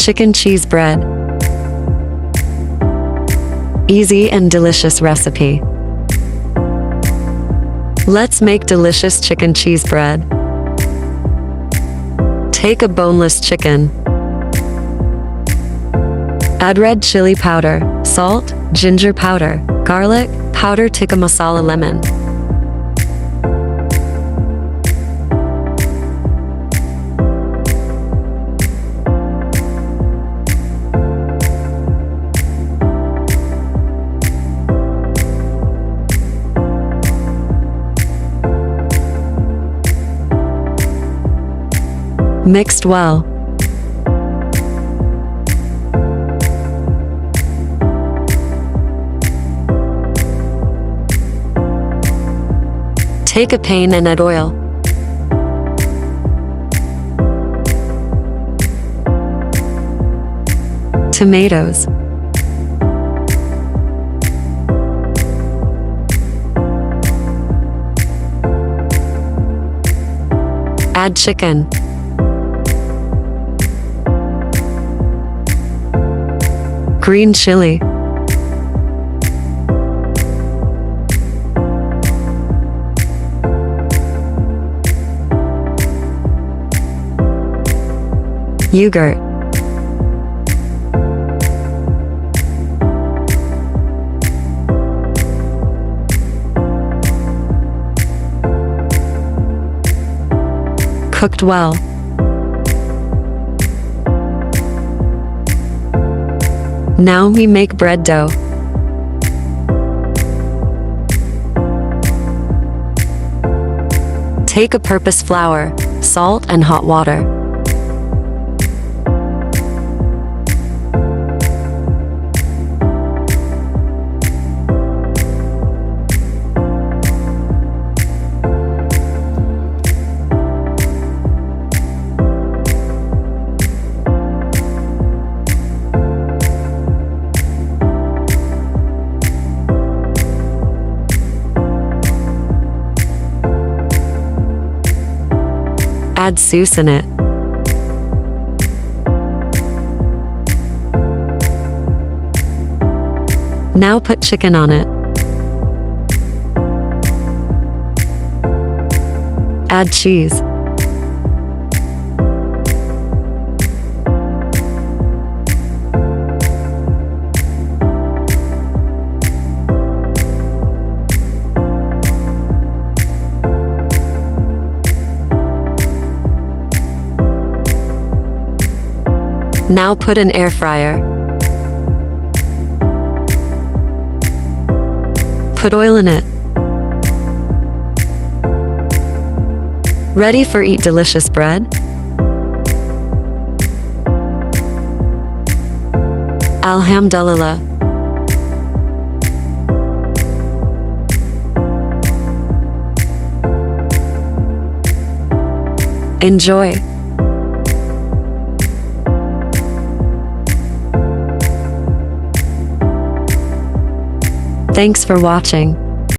Chicken cheese bread. Easy and delicious recipe. Let's make delicious chicken cheese bread. Take a boneless chicken. Add red chili powder, salt, ginger powder, garlic powder, tikka masala, lemon. Mixed well. Take a pan and add oil. Tomatoes. Add chicken. Green chili. Yogurt. Cooked well. Now we make bread dough. Take a purpose flour, salt and hot water. Add sauce in it. Now put chicken on it. Add cheese. Now put in air fryer. Put oil in it. Ready for eat delicious bread? Alhamdulillah. Enjoy. Thanks for watching.